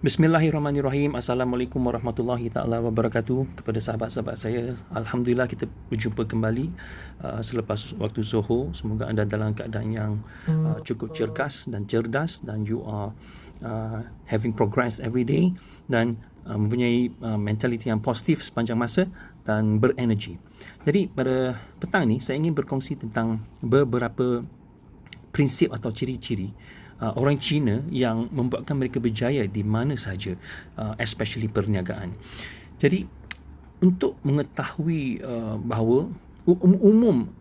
Bismillahirrahmanirrahim. Assalamualaikum warahmatullahi taala wabarakatuh. Kepada sahabat-sahabat saya, alhamdulillah kita berjumpa kembali selepas waktu Zuhur. Semoga anda dalam keadaan yang cukup cergas dan cerdas, dan you are having progress every day, dan mempunyai mentaliti yang positif sepanjang masa dan berenergi. Jadi pada petang ni saya ingin berkongsi tentang beberapa prinsip atau ciri-ciri orang Cina yang membuatkan mereka berjaya di mana sahaja, especially perniagaan. Jadi untuk mengetahui bahawa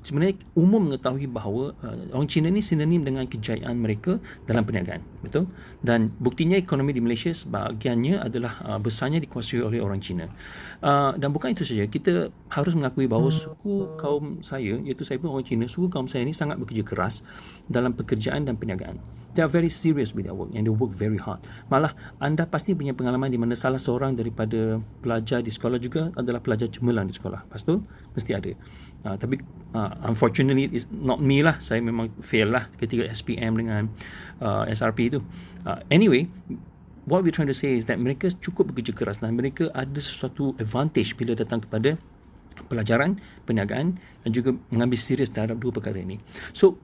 sebenarnya umum mengetahui bahawa orang Cina ni sinonim dengan kejayaan mereka dalam perniagaan, betul? Dan buktinya ekonomi di Malaysia sebahagiannya adalah besarnya dikuasai oleh orang Cina. Dan bukan itu saja, kita harus mengakui bahawa suku kaum saya, iaitu saya pun orang Cina, suku kaum saya ni sangat bekerja keras dalam pekerjaan dan perniagaan. They are very serious with their work and they work very hard. Malah anda pasti punya pengalaman di mana salah seorang daripada pelajar di sekolah juga adalah pelajar cemerlang di sekolah. Betul? Mesti ada. Tapi unfortunately it's not me lah. Saya memang fail lah ketika SPM dengan SRP itu. Anyway, what we're trying to say is that mereka cukup bekerja keras dan mereka ada sesuatu advantage bila datang kepada pelajaran, perniagaan dan juga mengambil serius terhadap dua perkara ini. So,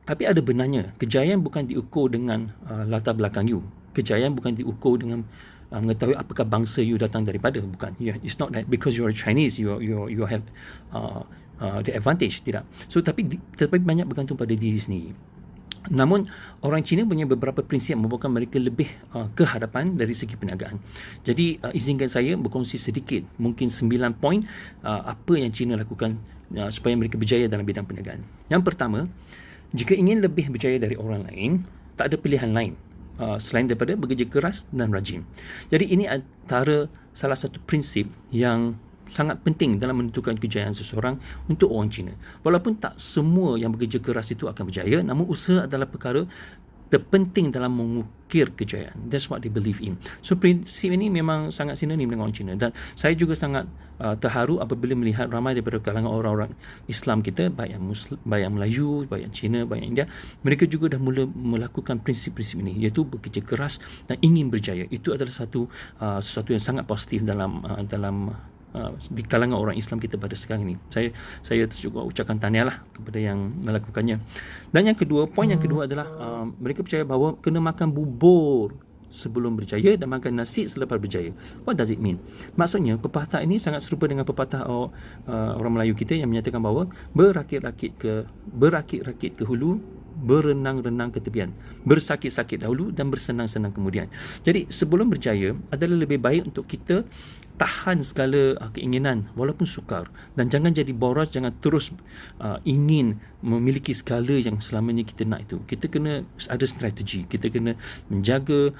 tapi ada benarnya, kejayaan bukan diukur dengan latar belakang you. Kejayaan bukan diukur dengan mengetahui apakah bangsa you datang daripada. Bukan. It's not that because you are Chinese, you have the advantage. Tidak. So, tapi banyak bergantung pada diri sendiri. Namun, orang Cina punya beberapa prinsip yang membuatkan mereka lebih ke hadapan dari segi perniagaan. Jadi, izinkan saya berkongsi sedikit, mungkin 9 poin apa yang Cina lakukan supaya mereka berjaya dalam bidang perniagaan. Yang pertama, jika ingin lebih berjaya dari orang lain, tak ada pilihan lain selain daripada bekerja keras dan rajin. Jadi ini antara salah satu prinsip yang sangat penting dalam menentukan kejayaan seseorang untuk orang Cina. Walaupun tak semua yang bekerja keras itu akan berjaya, namun usaha adalah perkara terpenting dalam mengukir kejayaan. That's what they believe in. So prinsip ini memang sangat sinonim dengan orang Cina, dan saya juga sangat terharu apabila melihat ramai daripada kalangan orang-orang Islam kita, baik yang Melayu, baik yang Cina, baik yang India, mereka juga dah mula melakukan prinsip-prinsip ini, iaitu bekerja keras dan ingin berjaya. Itu adalah sesuatu yang sangat positif dalam di kalangan orang Islam kita pada sekarang ini. Saya juga ucapkan tahniah lah kepada yang melakukannya. Dan yang kedua, poin yang kedua adalah mereka percaya bahawa kena makan bubur sebelum berjaya dan makan nasi selepas berjaya. What does it mean? Maksudnya, pepatah ini sangat serupa dengan pepatah orang Melayu kita yang menyatakan bahawa berakit-rakit ke hulu, berenang-renang ke tepian, bersakit-sakit dahulu dan bersenang-senang kemudian. Jadi sebelum berjaya adalah lebih baik untuk kita tahan segala keinginan walaupun sukar, dan jangan jadi boros, jangan terus ingin memiliki segala yang selamanya kita nak itu. Kita kena ada strategi, kita kena menjaga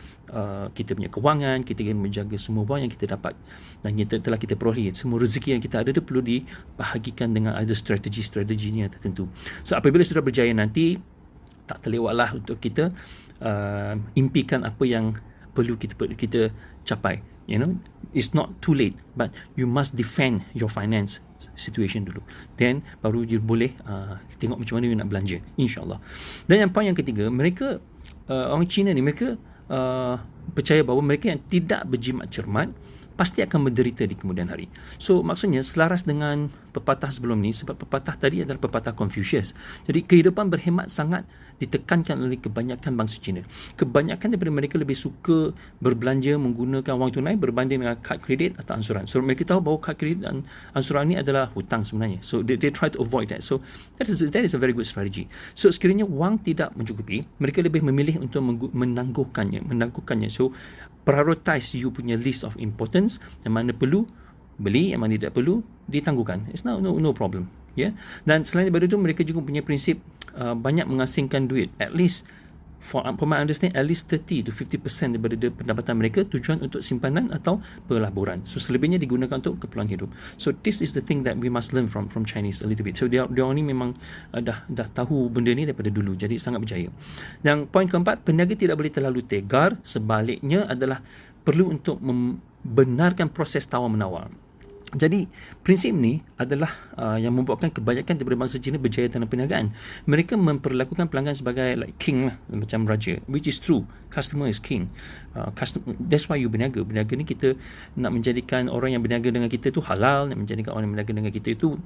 kita punya kewangan, kita kena menjaga semua wang yang kita dapat dan telah kita perolehi. Semua rezeki yang kita ada itu perlu dibahagikan dengan ada strategi-strateginya tertentu. So apabila sudah berjaya nanti, tak terlewatlah untuk kita impikan apa yang perlu kita capai. You know, it's not too late, but you must defend your finance situation dulu. Then baru you boleh tengok macam mana you nak belanja, insyaAllah. Dan yang poin yang ketiga, mereka orang Cina ni, mereka percaya bahawa mereka yang tidak berjimat cermat pasti akan menderita di kemudian hari. So maksudnya selaras dengan pepatah sebelum ni, sebab pepatah tadi adalah pepatah Confucius. Jadi kehidupan berhemat sangat ditekankan oleh kebanyakan bangsa Cina. Kebanyakan daripada mereka lebih suka berbelanja menggunakan wang tunai berbanding dengan kad kredit atau ansuran. So mereka tahu bahawa kad kredit dan ansuran ni adalah hutang sebenarnya. So they try to avoid that. So that is a very good strategy. So sekiranya wang tidak mencukupi, mereka lebih memilih untuk menangguhkannya. So prioritize you punya list of importance, yang mana perlu beli, yang mana tidak perlu ditangguhkan. It's no problem. Yeah? Dan selain daripada itu, mereka juga punya prinsip banyak mengasingkan duit. At least, from my understanding, at least 30 to 50% daripada pendapatan mereka tujuan untuk simpanan atau pelaburan. So selebihnya digunakan untuk keperluan hidup. So this is the thing that we must learn from Chinese a little bit. So dia ni memang dah tahu benda ni daripada dulu, jadi sangat berjaya. Yang poin keempat, peniaga tidak boleh terlalu tegar. Sebaliknya adalah perlu untuk membenarkan proses tawar menawar. Jadi prinsip ni adalah yang membuatkan kebanyakan daripada bangsa Cina berjaya dalam perniagaan. Mereka memperlakukan pelanggan sebagai like king lah, macam raja, which is true. Customer is king. That's why you berniaga. Berniaga ni kita nak menjadikan orang yang berniaga dengan kita tu halal, nak menjadikan orang yang berniaga dengan kita itu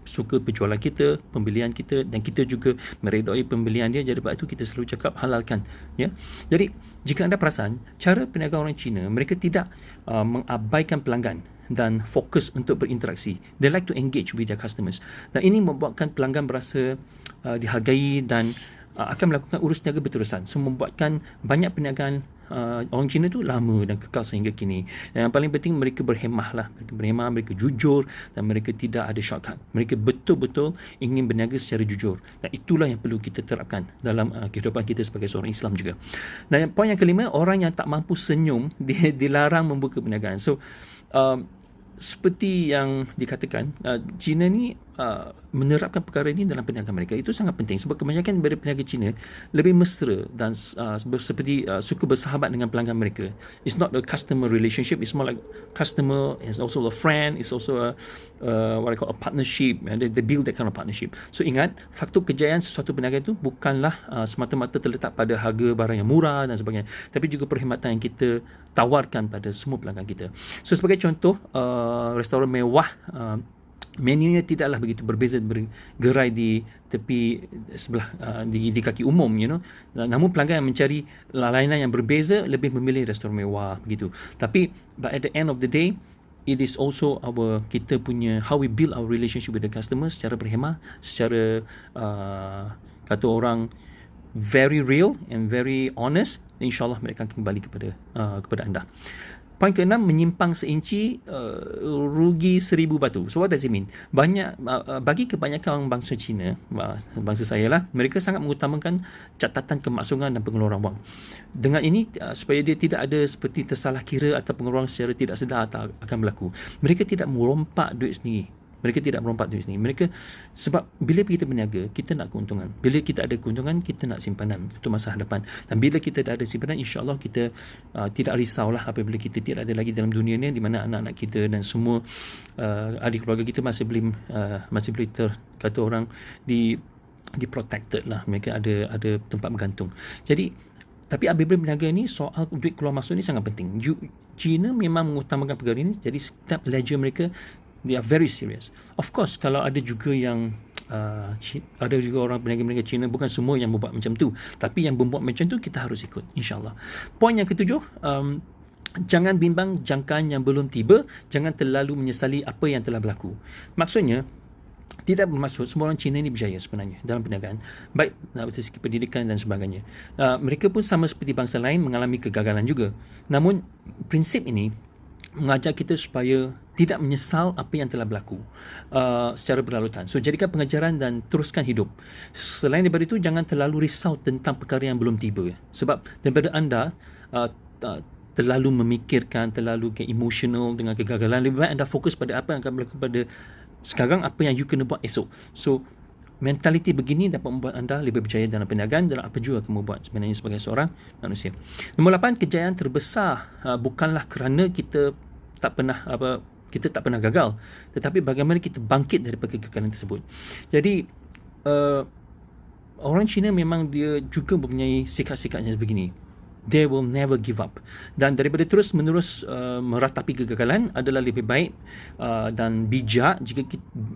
suka penjualan kita, pembelian kita, dan kita juga meredai pembelian dia. Jadi sebab itu kita selalu cakap halalkan, ya. Jadi jika anda perasan, cara perniagaan orang Cina, mereka tidak mengabaikan pelanggan dan fokus untuk berinteraksi. They like to engage with their customers. Dan ini membuatkan pelanggan berasa dihargai dan akan melakukan urus niaga berterusan. So membuatkan banyak perniagaan orang Cina tu lama dan kekal sehingga kini. Dan yang paling penting, mereka berhemah lah. Mereka berhemah, mereka jujur dan mereka tidak ada shortcut. Mereka betul-betul ingin berniaga secara jujur. Dan itulah yang perlu kita terapkan dalam kehidupan kita sebagai seorang Islam juga. Dan poin yang kelima, orang yang tak mampu senyum dilarang membuka perniagaan. So seperti yang dikatakan, China ni menerapkan perkara ini dalam perniagaan mereka. Itu sangat penting sebab kebanyakan daripada peniaga Cina lebih mesra dan seperti suka bersahabat dengan pelanggan mereka. It's not a customer relationship, it's more like customer is also a friend, it's also a what I call a partnership, and they build that kind of partnership. So ingat, faktor kejayaan sesuatu perniagaan itu bukanlah semata-mata terletak pada harga barang yang murah dan sebagainya, tapi juga perkhidmatan yang kita tawarkan pada semua pelanggan kita. So sebagai contoh, restoran mewah, menunya tidaklah begitu berbeza, bergerai di tepi sebelah di kaki umum, you know. Namun pelanggan yang mencari layanan yang berbeza lebih memilih restoran mewah begitu. Tapi but at the end of the day, it is also kita punya how we build our relationship with the customer secara berhemah, secara kata orang very real and very honest. InsyaAllah mereka akan kembali kepada anda. Poin ke-6, menyimpang seinci rugi 1000 batu. So what does it mean? Bagi kebanyakan orang bangsa Cina, bangsa saya lah, mereka sangat mengutamakan catatan kemaksungan dan pengeluaran wang. Dengan ini supaya dia tidak ada seperti tersalah kira atau pengeluaran secara tidak sedar akan berlaku. Mereka tidak merompak duit sendiri. Sebab bila kita berniaga, kita nak keuntungan. Bila kita ada keuntungan, kita nak simpanan untuk masa hadapan. Dan bila kita dah ada simpanan, insya-Allah kita tidak risaulah apabila kita tidak ada lagi dalam dunia ni, di mana anak-anak kita dan semua ahli keluarga kita masih boleh kata orang di protected lah. Mereka ada tempat bergantung. Jadi tapi apabila berniaga ni, soal duit keluar masuk ni sangat penting. China memang mengutamakan perkara ini. Jadi setiap ledger mereka, they are very serious. Of course, kalau ada juga yang ada juga orang peniaga Cina, bukan semua yang membuat macam tu, tapi yang membuat macam tu kita harus ikut, insyaAllah. Poin yang ke-7, jangan bimbang jangkaan yang belum tiba, jangan terlalu menyesali apa yang telah berlaku. Maksudnya, tidak bermaksud semua orang Cina ni berjaya sebenarnya dalam perniagaan, baik dari segi pendidikan dan sebagainya. Mereka pun sama seperti bangsa lain mengalami kegagalan juga. Namun prinsip ini mengajar kita supaya tidak menyesal apa yang telah berlaku secara berlalutan. So jadikan pengajaran dan teruskan hidup. Selain daripada itu, jangan terlalu risau tentang perkara yang belum tiba. Sebab daripada anda terlalu memikirkan, terlalu emotional dengan kegagalan, lebih baik anda fokus pada apa yang akan berlaku pada sekarang, apa yang you kena buat esok. So mentaliti begini dapat membuat anda lebih berjaya dalam perniagaan, dalam apa juga kamu buat sebenarnya sebagai seorang manusia. Nombor 8, kejayaan terbesar bukanlah kerana kita tak pernah gagal, tetapi bagaimana kita bangkit daripada kegagalan tersebut. Jadi orang Cina memang dia juga mempunyai sikap-sikapnya sebegini. They will never give up. Dan daripada terus-menerus meratapi kegagalan adalah lebih baik dan bijak jika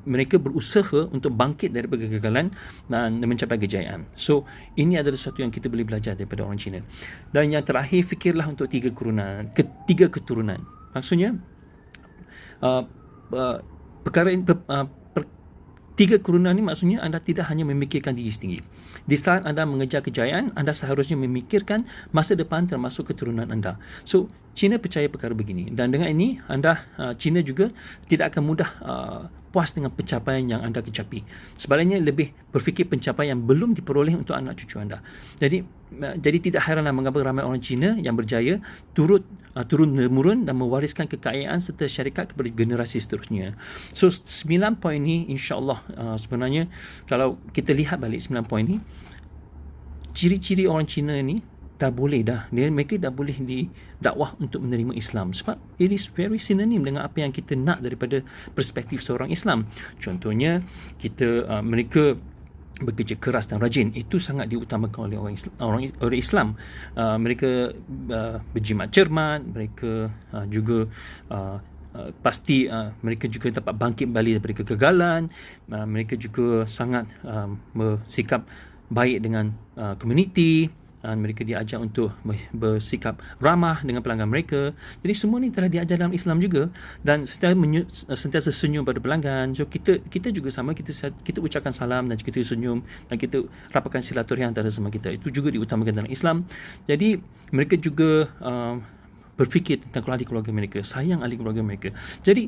mereka berusaha untuk bangkit daripada kegagalan dan mencapai kejayaan. So, ini adalah sesuatu yang kita boleh belajar daripada orang Cina. Dan yang terakhir, fikirlah untuk tiga keturunan. Maksudnya, perkara ini, tiga keturunan ini maksudnya anda tidak hanya memikirkan diri sendiri. Di saat anda mengejar kejayaan, anda seharusnya memikirkan masa depan termasuk keturunan anda. So, China percaya perkara begini. Dan dengan ini, China juga tidak akan mudah puas dengan pencapaian yang anda kecapi. Sebaliknya, lebih berfikir pencapaian yang belum diperoleh untuk anak cucu anda. Jadi tidak heranlah mengapa ramai orang Cina yang berjaya turun-temurun dan mewariskan kekayaan serta syarikat kepada generasi seterusnya. So 9 poin ni insya-Allah sebenarnya kalau kita lihat balik 9 poin ni, ciri-ciri orang Cina ni dah boleh dah. Mereka dah boleh didakwah untuk menerima Islam. Sebab it is very synonym dengan apa yang kita nak daripada perspektif seorang Islam. Contohnya, mereka bekerja keras dan rajin. Itu sangat diutamakan oleh orang Islam. Mereka berjimat cermat, mereka juga pasti mereka juga dapat bangkit balik daripada kegagalan. Mereka juga sangat bersikap baik dengan komuniti. Mereka diajar untuk bersikap ramah dengan pelanggan mereka. Jadi semua ni telah diajar dalam Islam juga, dan sentiasa senyum pada pelanggan. So kita juga sama, kita ucapkan salam dan kita senyum dan kita rapatkan silaturahim antara sama kita. Itu juga diutamakan dalam Islam. Jadi mereka juga berfikir tentang ahli keluarga mereka, sayang ahli keluarga mereka. Jadi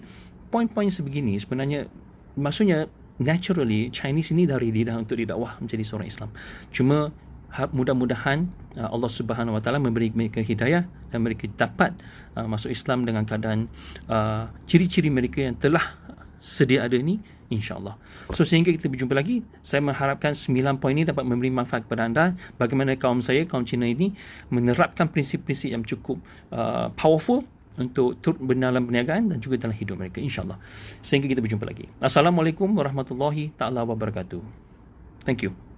poin-poin sebegini sebenarnya, maksudnya naturally Chinese ini dah ready dah untuk didakwah menjadi seorang Islam. Cuma mudah-mudahan Allah Subhanahu Wa Taala memberi mereka hidayah dan mereka dapat masuk Islam dengan keadaan ciri-ciri mereka yang telah sedia ada ni, insya-Allah. So sehingga kita berjumpa lagi, saya mengharapkan 9 poin ini dapat memberi manfaat kepada anda, bagaimana kaum Cina ini menerapkan prinsip-prinsip yang cukup powerful untuk turut dalam perniagaan dan juga dalam hidup mereka, insya-Allah. Sehingga kita berjumpa lagi. Assalamualaikum warahmatullahi taala wabarakatuh. Thank you.